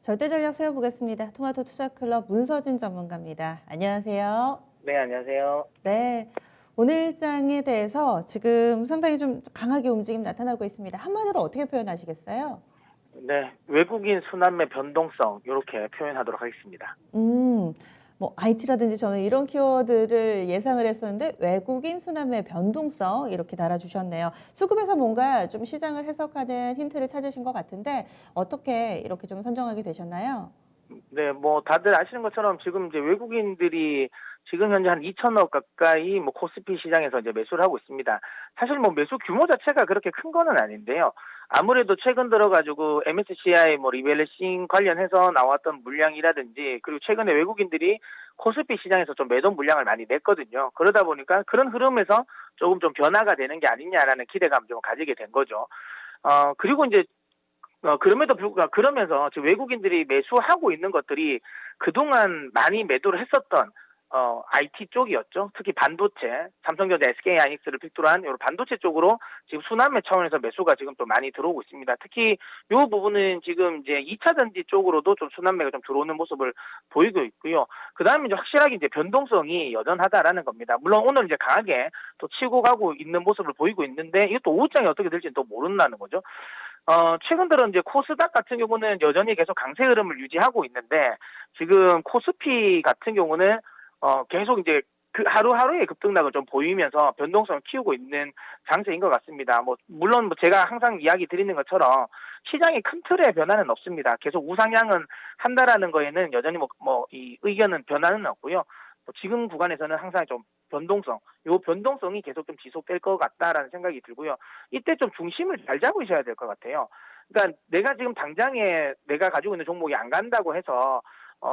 절대 전략 세워보겠습니다. 토마토 투자클럽 문서진 전문가입니다. 안녕하세요. 네, 안녕하세요. 네. 오늘 장에 대해서 지금 상당히 좀 강하게 움직임 나타나고 있습니다. 한마디로 어떻게 표현하시겠어요? 네, 외국인 순환매 변동성 이렇게 표현하도록 하겠습니다. 음, 뭐 IT라든지 저는 이런 키워드를 예상을 했었는데 외국인 순환매 변동성 이렇게 달아주셨네요. 수급에서 뭔가 좀 시장을 해석하는 힌트를 찾으신 것 같은데 어떻게 이렇게 좀 선정하게 되셨나요? 네, 뭐 다들 아시는 것처럼 지금 이제 외국인들이 지금 현재 한 2천억 가까이 뭐 코스피 시장에서 이제 매수를 하고 있습니다. 사실 뭐 매수 규모 자체가 그렇게 큰 거는 아닌데요. 아무래도 최근 들어가지고 MSCI 뭐 리밸런싱 관련해서 나왔던 물량이라든지 그리고 최근에 외국인들이 코스피 시장에서 좀 매도 물량을 많이 냈거든요. 그러다 보니까 그런 흐름에서 조금 좀 변화가 되는 게 아니냐라는 기대감 좀 가지게 된 거죠. 그리고 이제 그럼에도 불구하고 그러면서 지금 외국인들이 매수하고 있는 것들이 그동안 많이 매도를 했었던 IT 쪽이었죠. 특히 반도체, 삼성전자, SK하이닉스를 필두로 한 이런 반도체 쪽으로 지금 순환매 차원에서 매수가 지금 또 많이 들어오고 있습니다. 특히 이 부분은 지금 이제 2차 전지 쪽으로도 좀 순환매가 좀 들어오는 모습을 보이고 있고요. 그 다음에 이제 확실하게 이제 변동성이 여전하다라는 겁니다. 물론 오늘 이제 강하게 또 치고 가고 있는 모습을 보이고 있는데 이것도 오후장이 어떻게 될지는 또 모른다는 거죠. 최근 들어 이제 코스닥 같은 경우는 여전히 계속 강세 흐름을 유지하고 있는데 지금 코스피 같은 경우는 계속 이제 그 하루하루의 급등락을 좀 보이면서 변동성을 키우고 있는 장세인 것 같습니다. 뭐 물론 뭐 제가 항상 이야기 드리는 것처럼 시장의 큰 틀의 변화는 없습니다. 계속 우상향은 한다라는 거에는 여전히 이 의견은 변화는 없고요. 지금 구간에서는 항상 좀 요 변동성이 계속 좀 지속될 것 같다라는 생각이 들고요. 이때 좀 중심을 잘 잡으셔야 될 것 같아요. 그러니까 내가 지금 당장에 내가 가지고 있는 종목이 안 간다고 해서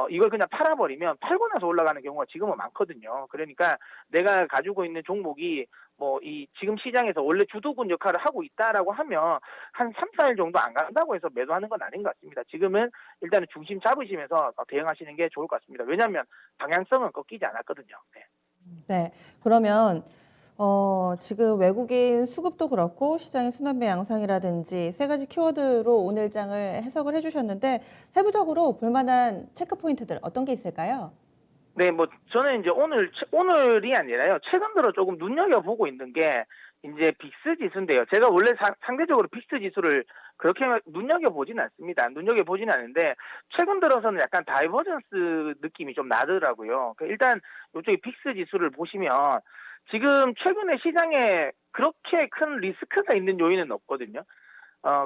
이걸 그냥 팔아버리면 팔고 나서 올라가는 경우가 지금은 많거든요. 그러니까 내가 가지고 있는 종목이 뭐 이 지금 시장에서 원래 주도군 역할을 하고 있다라고 하면 한 3, 4일 정도 안 간다고 해서 매도하는 건 아닌 것 같습니다. 지금은 일단은 중심 잡으시면서 대응하시는 게 좋을 것 같습니다. 왜냐하면 방향성은 꺾이지 않았거든요. 네. 네. 그러면 지금 외국인 수급도 그렇고 시장의 순환매 양상이라든지 세 가지 키워드로 오늘 장을 해석을 해주셨는데 세부적으로 볼만한 체크 포인트들 어떤 게 있을까요? 네, 뭐 저는 이제 오늘이 아니라요. 최근 들어 조금 눈여겨보고 있는 게 이제 빅스 지수인데요. 제가 원래 상대적으로 빅스 지수를 그렇게 눈여겨보지는 않습니다. 눈여겨보지는 않는데 최근 들어서는 약간 다이버전스 느낌이 좀 나더라고요. 일단 이쪽에 빅스 지수를 보시면 지금 최근에 시장에 그렇게 큰 리스크가 있는 요인은 없거든요.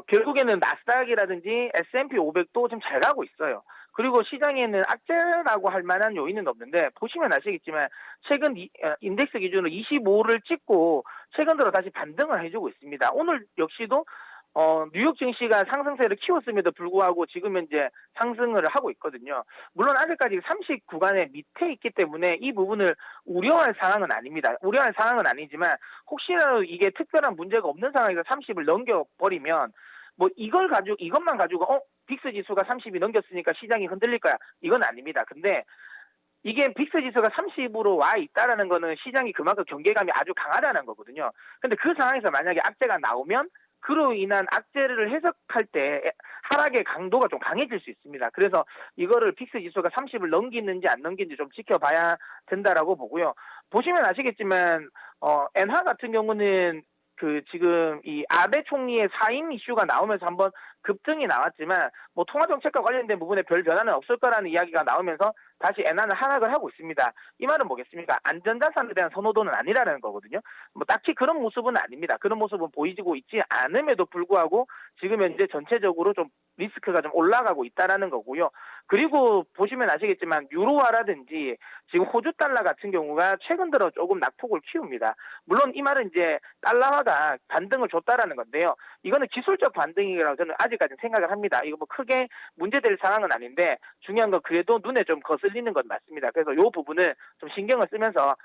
결국에는 나스닥이라든지 S&P 500도 좀 잘 가고 있어요. 그리고 시장에는 악재라고 할 만한 요인은 없는데 보시면 아시겠지만 최근 인덱스 기준으로 25를 찍고 최근 들어 다시 반등을 해주고 있습니다. 오늘 역시도 뉴욕 증시가 상승세를 키웠음에도 불구하고 지금 현재 상승을 하고 있거든요. 물론 아직까지 30 구간의 밑에 있기 때문에 이 부분을 우려할 상황은 아닙니다. 우려할 상황은 아니지만 혹시라도 이게 특별한 문제가 없는 상황에서 30을 넘겨버리면 뭐 이것만 가지고 빅스 지수가 30이 넘겼으니까 시장이 흔들릴 거야. 이건 아닙니다. 근데 이게 빅스 지수가 30으로 와 있다라는 거는 시장이 그만큼 경계감이 아주 강하다는 거거든요. 근데 그 상황에서 만약에 악재가 나오면 그로 인한 악재를 해석할 때 하락의 강도가 좀 강해질 수 있습니다. 그래서 이거를 빅스 지수가 30을 넘기는지 안 넘기는지 좀 지켜봐야 된다라고 보고요. 보시면 아시겠지만 엔화 같은 경우는 그 지금 이 아베 총리의 사임 이슈가 나오면서 한번 급등이 나왔지만 뭐 통화 정책과 관련된 부분에 별 변화는 없을 거라는 이야기가 나오면서 다시 엔화는 하락을 하고 있습니다. 이 말은 뭐겠습니까? 안전자산에 대한 선호도는 아니라는 거거든요. 뭐 딱히 그런 모습은 아닙니다. 그런 모습은 보이지고 있지 않음에도 불구하고 지금 현재 전체적으로 좀 리스크가 좀 올라가고 있다라는 거고요. 그리고 보시면 아시겠지만 유로화라든지 지금 호주 달러 같은 경우가 최근 들어 조금 낙폭을 키웁니다. 물론 이 말은 이제 달러화가 반등을 줬다라는 건데요. 이거는 기술적 반등이라고 저는 아직까지는 생각을 합니다. 이거 뭐 크게 문제될 상황은 아닌데 중요한 건 그래도 눈에 좀 거슬리는 건 맞습니다. 그래서 이 부분은 좀 신경을 쓰면서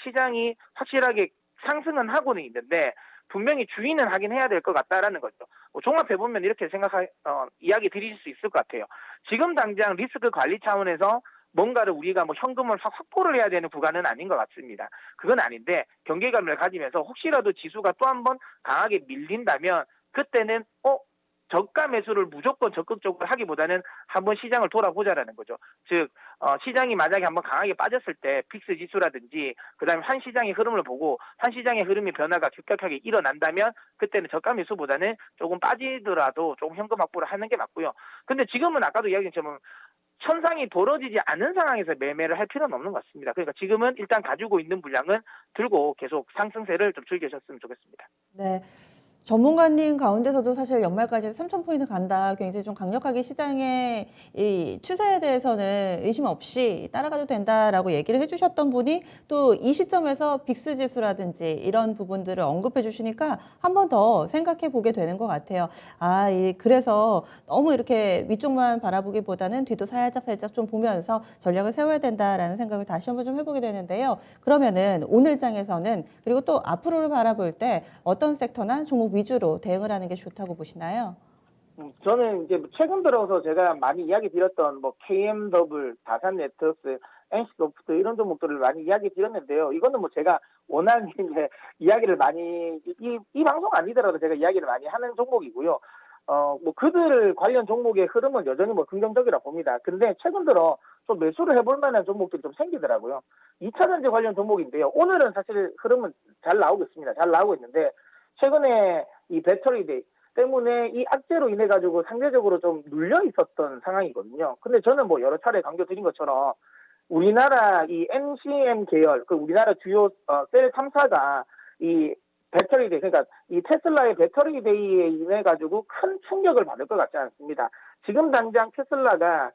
시장이 확실하게 상승은 하고는 있는데 분명히 주의는 하긴 해야 될 것 같다라는 거죠. 종합해 보면 이렇게 이야기 드릴 수 있을 것 같아요. 지금 당장 리스크 관리 차원에서 뭔가를 우리가 뭐 현금을 확보를 해야 되는 구간은 아닌 것 같습니다. 그건 아닌데 경계감을 가지면서 혹시라도 지수가 또 한 번 강하게 밀린다면 그때는 저가 매수를 무조건 적극적으로 하기보다는 한번 시장을 돌아보자라는 거죠. 즉 시장이 만약에 한번 강하게 빠졌을 때 빅스 지수라든지 그다음에 한 시장의 흐름을 보고 한 시장의 흐름의 변화가 급격하게 일어난다면 그때는 저가 매수보다는 조금 빠지더라도 조금 현금 확보를 하는 게 맞고요. 근데 지금은 아까도 이야기했지만 천상이 벌어지지 않은 상황에서 매매를 할 필요는 없는 것 같습니다. 그러니까 지금은 일단 가지고 있는 물량은 들고 계속 상승세를 좀 즐기셨으면 좋겠습니다. 네. 전문가님 가운데서도 사실 연말까지 3,000포인트 간다. 굉장히 좀 강력하게 시장의 이 추세에 대해서는 의심 없이 따라가도 된다라고 얘기를 해주셨던 분이 또 이 시점에서 빅스 지수라든지 이런 부분들을 언급해 주시니까 한 번 더 생각해 보게 되는 것 같아요. 그래서 너무 이렇게 위쪽만 바라보기보다는 뒤도 살짝 좀 보면서 전략을 세워야 된다라는 생각을 다시 한번 좀 해보게 되는데요. 그러면은 오늘 장에서는 그리고 또 앞으로를 바라볼 때 어떤 섹터나 종목 위주로 대응을 하는 게 좋다고 보시나요? 저는 이제 최근 들어서 제가 많이 이야기 드렸던 뭐 KMW, 다산네트워크스, NC소프트 이런 종목들을 많이 이야기 드렸는데요. 이거는 뭐 제가 워낙 이제 이야기를 많이 이 방송 아니더라도 제가 이야기를 많이 하는 종목이고요. 뭐 그들 관련 종목의 흐름은 여전히 뭐 긍정적이라 봅니다. 근데 최근 들어 좀 매수를 해볼 만한 종목들이 좀 생기더라고요. 2차 전지 관련 종목인데요. 오늘은 사실 흐름은 잘 나오고 있습니다. 잘 나오고 있는데 최근에 이 배터리 데이 때문에 이 악재로 인해 가지고 상대적으로 좀 눌려 있었던 상황이거든요. 근데 저는 뭐 여러 차례 강조드린 것처럼 우리나라 이 NCM 계열, 그 우리나라 주요 셀 3사가 이 배터리 데이, 그러니까 이 테슬라의 배터리 데이에 인해 가지고 큰 충격을 받을 것 같지 않습니다. 지금 당장 테슬라가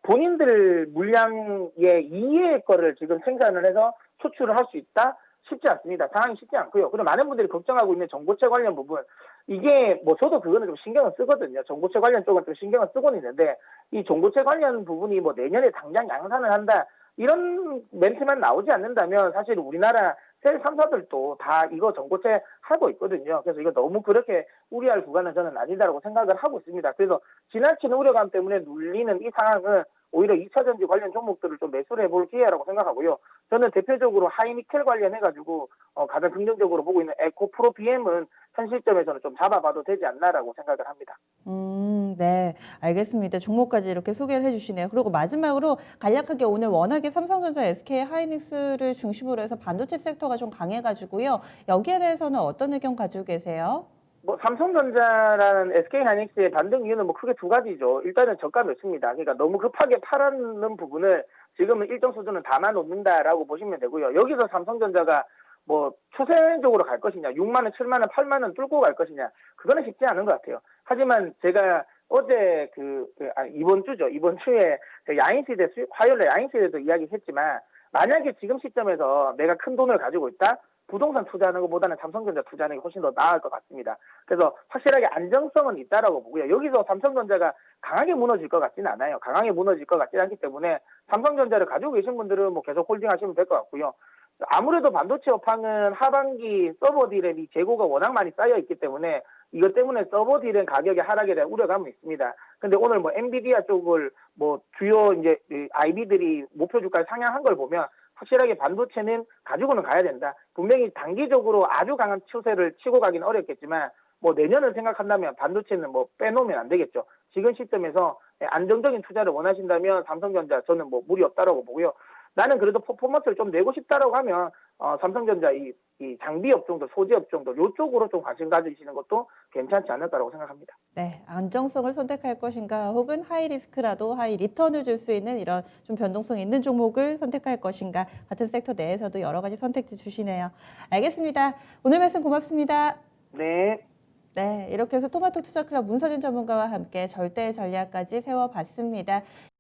본인들 물량의 2의 거를 지금 생산을 해서 수출을 할 수 있다? 쉽지 않습니다. 상황이 쉽지 않고요. 그리고 많은 분들이 걱정하고 있는 정보체 관련 부분, 이게 뭐 저도 그거는 좀 신경을 쓰거든요. 정보체 관련 쪽은 좀 신경을 쓰고는 있는데 이 정보체 관련 부분이 뭐 내년에 당장 양산을 한다 이런 멘트만 나오지 않는다면 사실 우리나라 셀 3사들도 다 이거 정보체 하고 있거든요. 그래서 이거 너무 그렇게 우려할 구간은 저는 아니다라고 생각을 하고 있습니다. 그래서 지나친 우려감 때문에 눌리는 이 상황은 오히려 2차 전지 관련 종목들을 좀 매수를 해볼 기회라고 생각하고요. 저는 대표적으로 하이니켈 관련해가지고 가장 긍정적으로 보고 있는 에코프로 BM은 현 시점에서는 좀 잡아봐도 되지 않나라고 생각을 합니다. 네, 알겠습니다. 종목까지 이렇게 소개를 해주시네요. 그리고 마지막으로 간략하게 오늘 워낙에 삼성전자, SK 하이닉스를 중심으로 해서 반도체 섹터가 좀 강해가지고요. 여기에 대해서는 어떤 의견 가지고 계세요? 뭐 삼성전자라는 SK하이닉스의 반등 이유는 뭐 크게 두 가지죠. 일단은 저가 매수입니다. 그러니까 너무 급하게 팔았는 부분을 지금은 일정 수준은 담아놓는다라고 보시면 되고요. 여기서 삼성전자가 뭐 추세적으로 갈 것이냐, 6만 원, 7만 원, 8만 원 뚫고 갈 것이냐, 그거는 쉽지 않은 것 같아요. 하지만 제가 어제 이번 주죠. 이번 주에 야인시대 화요일 날 야인시대도 이야기했지만 만약에 지금 시점에서 내가 큰 돈을 가지고 있다. 부동산 투자하는 것보다는 삼성전자 투자하는 게 훨씬 더 나을 것 같습니다. 그래서 확실하게 안정성은 있다라고 보고요. 여기서 삼성전자가 강하게 무너질 것 같지는 않아요. 강하게 무너질 것 같지 않기 때문에 삼성전자를 가지고 계신 분들은 뭐 계속 홀딩하시면 될 것 같고요. 아무래도 반도체 업황은 하반기 서버 디램이 재고가 워낙 많이 쌓여 있기 때문에 이것 때문에 서버 디램 가격의 하락에 대한 우려감은 있습니다. 근데 오늘 뭐 엔비디아 쪽을 뭐 주요 이제 IB들이 목표 주가를 상향한 걸 보면 확실하게 반도체는 가지고는 가야 된다. 분명히 단기적으로 아주 강한 추세를 치고 가기는 어렵겠지만 뭐 내년을 생각한다면 반도체는 뭐 빼놓으면 안 되겠죠. 지금 시점에서 안정적인 투자를 원하신다면 삼성전자 저는 뭐 무리 없다라고 보고요. 나는 그래도 퍼포먼스를 좀 내고 싶다라고 하면 삼성전자 이 장비 업종들, 소재 업종들 이쪽으로 좀 관심 가지시는 것도 괜찮지 않을까라고 생각합니다. 네, 안정성을 선택할 것인가 혹은 하이 리스크라도 하이 리턴을 줄 수 있는 이런 좀 변동성 있는 종목을 선택할 것인가 같은 섹터 내에서도 여러 가지 선택지 주시네요. 알겠습니다. 오늘 말씀 고맙습니다. 네. 네, 이렇게 해서 토마토 투자 클럽 문서준 전문가와 함께 절대 전략까지 세워봤습니다.